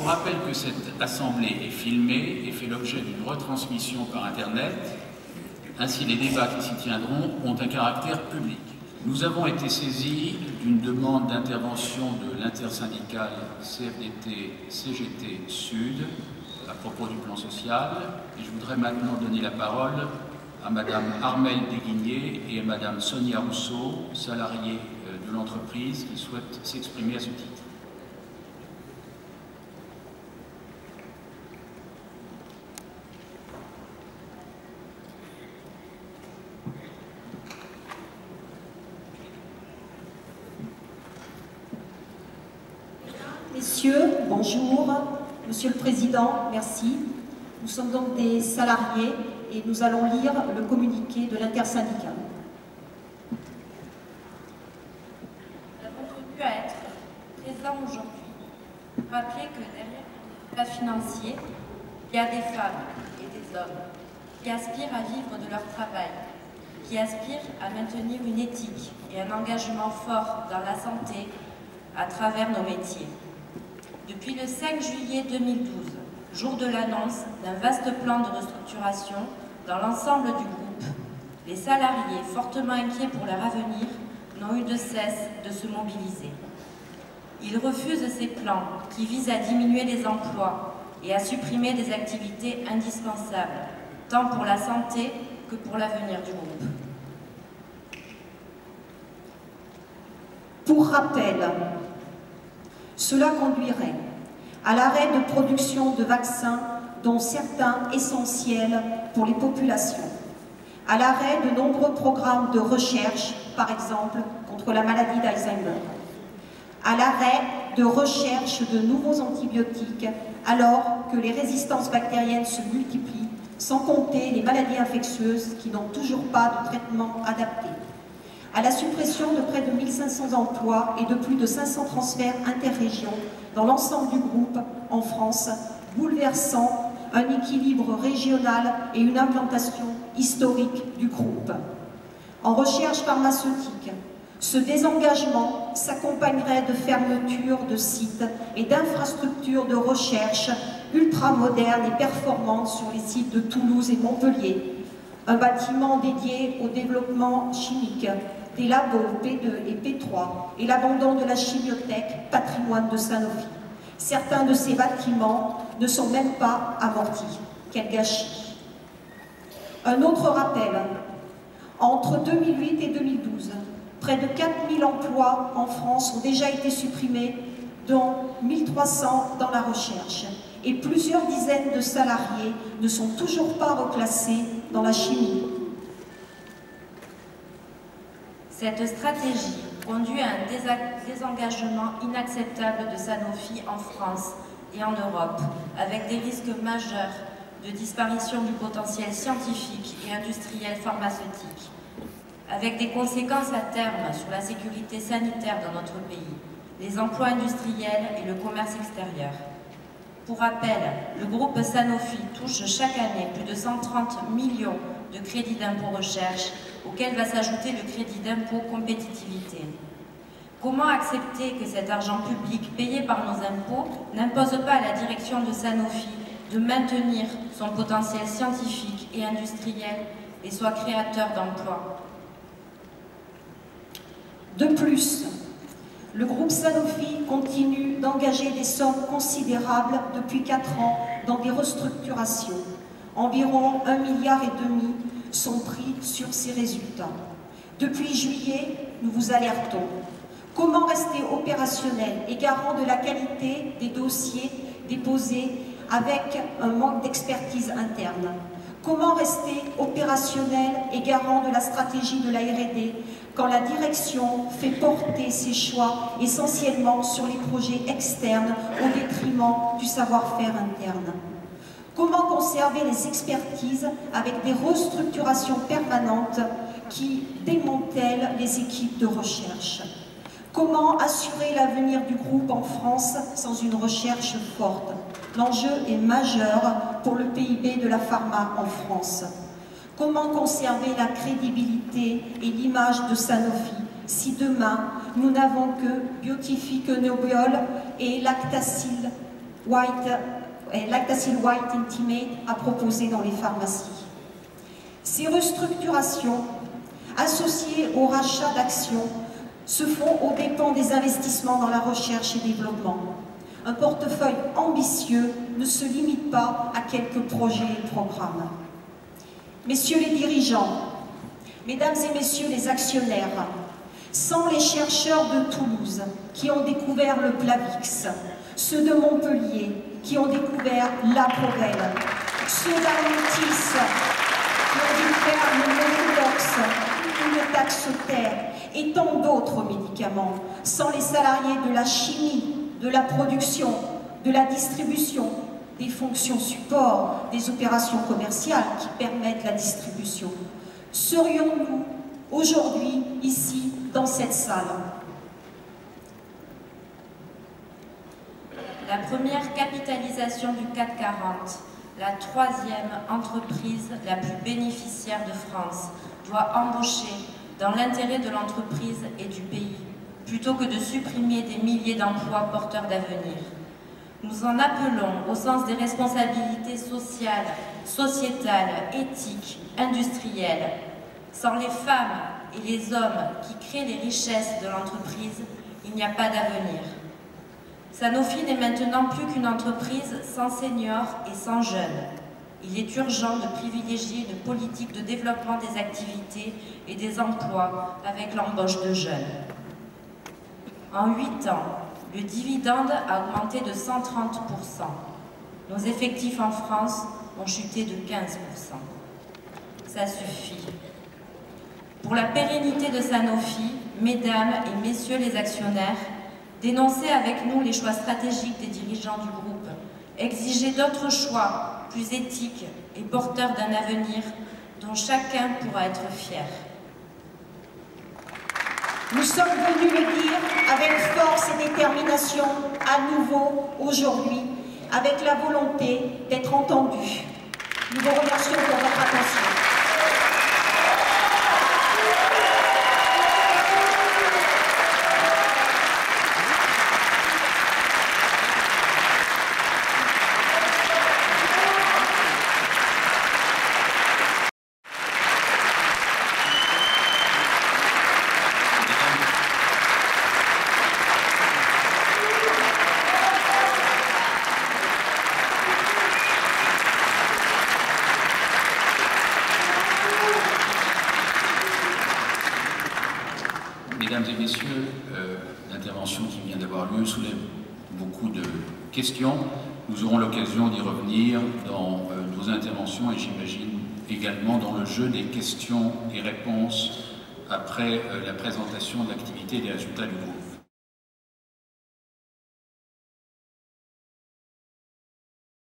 vous rappelle que cette assemblée est filmée et fait l'objet d'une retransmission par Internet. Ainsi, les débats qui s'y tiendront ont un caractère public. Nous avons été saisis d'une demande d'intervention de l'intersyndicale CFDT-CGT Sud à propos du plan social. Et je voudrais maintenant donner la parole à Madame Armelle Desguigné et à Madame Sonia Rousseau, salariées de l'entreprise, qui souhaitent s'exprimer à ce titre. Messieurs, bonjour. Monsieur le Président, merci. Nous sommes donc des salariés et nous allons lire le communiqué de l'intersyndicale. Nous avons tenu à être présents aujourd'hui pour rappeler que derrière les résultats financiers, il y a des femmes et des hommes qui aspirent à vivre de leur travail, qui aspirent à maintenir une éthique et un engagement fort dans la santé à travers nos métiers. Depuis le 5 juillet 2012, jour de l'annonce d'un vaste plan de restructuration dans l'ensemble du groupe, les salariés, fortement inquiets pour leur avenir, n'ont eu de cesse de se mobiliser. Ils refusent ces plans qui visent à diminuer les emplois et à supprimer des activités indispensables, tant pour la santé que pour l'avenir du groupe. Pour rappel, cela conduirait à l'arrêt de production de vaccins, dont certains essentiels pour les populations, à l'arrêt de nombreux programmes de recherche, par exemple contre la maladie d'Alzheimer, à l'arrêt de recherche de nouveaux antibiotiques alors que les résistances bactériennes se multiplient, sans compter les maladies infectieuses qui n'ont toujours pas de traitement adapté, à la suppression de près de 1500 emplois et de plus de 500 transferts interrégions dans l'ensemble du groupe en France, bouleversant un équilibre régional et une implantation historique du groupe. En recherche pharmaceutique, ce désengagement s'accompagnerait de fermetures de sites et d'infrastructures de recherche ultramodernes et performantes sur les sites de Toulouse et Montpellier, un bâtiment dédié au développement chimique, des labos P2 et P3 et l'abandon de la chimiothèque, patrimoine de Sanofi. Certains de ces bâtiments ne sont même pas amortis. Quel gâchis! Un autre rappel, entre 2008 et 2012, près de 4000 emplois en France ont déjà été supprimés, dont 1300 dans la recherche, et plusieurs dizaines de salariés ne sont toujours pas reclassés dans la chimie. Cette stratégie conduit à un désengagement inacceptable de Sanofi en France et en Europe, avec des risques majeurs de disparition du potentiel scientifique et industriel pharmaceutique, avec des conséquences à terme sur la sécurité sanitaire dans notre pays, les emplois industriels et le commerce extérieur. Pour rappel, le groupe Sanofi touche chaque année plus de 130 millions de crédits d'impôt recherche, auquel va s'ajouter le crédit d'impôt compétitivité. Comment accepter que cet argent public payé par nos impôts n'impose pas à la direction de Sanofi de maintenir son potentiel scientifique et industriel et soit créateur d'emplois? De plus, le groupe Sanofi continue d'engager des sommes considérables depuis 4 ans dans des restructurations. Environ 1,5 milliard sont pris sur ces résultats. Depuis juillet, nous vous alertons. Comment rester opérationnel et garant de la qualité des dossiers déposés avec un manque d'expertise interne? Comment rester opérationnel et garant de la stratégie de la R&D quand la direction fait porter ses choix essentiellement sur les projets externes au détriment du savoir-faire interne? Comment conserver les expertises avec des restructurations permanentes qui démantèlent les équipes de recherche? Comment assurer l'avenir du groupe en France sans une recherche forte? L'enjeu est majeur pour le PIB de la pharma en France. Comment conserver la crédibilité et l'image de Sanofi si demain nous n'avons que Biotifique Nobiol et Lactacil Lactacil White Intimate a proposé dans les pharmacies. Ces restructurations, associées au rachat d'actions, se font aux dépens des investissements dans la recherche et développement. Un portefeuille ambitieux ne se limite pas à quelques projets et programmes. Messieurs les dirigeants, mesdames et messieurs les actionnaires, sans les chercheurs de Toulouse qui ont découvert le Plavix, ceux de Montpellier qui ont découvert la Provelle, ceux d'Armentis qui ont découvert le Monodox ou le Taxotere et tant d'autres médicaments, sans les salariés de la chimie, de la production, de la distribution, des fonctions support, des opérations commerciales qui permettent la distribution. Serions-nous aujourd'hui ici dans cette salle? La première capitalisation du CAC 40, la troisième entreprise la plus bénéficiaire de France, doit embaucher dans l'intérêt de l'entreprise et du pays, plutôt que de supprimer des milliers d'emplois porteurs d'avenir. Nous en appelons au sens des responsabilités sociales, sociétales, éthiques, industrielles. Sans les femmes et les hommes qui créent les richesses de l'entreprise, il n'y a pas d'avenir. Sanofi n'est maintenant plus qu'une entreprise sans seniors et sans jeunes. Il est urgent de privilégier une politique de développement des activités et des emplois avec l'embauche de jeunes. En 8 ans, le dividende a augmenté de 130%. Nos effectifs en France ont chuté de 15%. Ça suffit. Pour la pérennité de Sanofi, mesdames et messieurs les actionnaires, dénoncez avec nous les choix stratégiques des dirigeants du groupe. Exigez d'autres choix, plus éthiques et porteurs d'un avenir dont chacun pourra être fier. Nous sommes venus le dire avec force et détermination, à nouveau, aujourd'hui, avec la volonté d'être entendus. Nous vous remercions pour votre attention. Mesdames et messieurs, l'intervention qui vient d'avoir lieu soulève beaucoup de questions. Nous aurons l'occasion d'y revenir dans nos interventions et j'imagine également dans le jeu des questions et réponses après la présentation de l'activité et des résultats du groupe.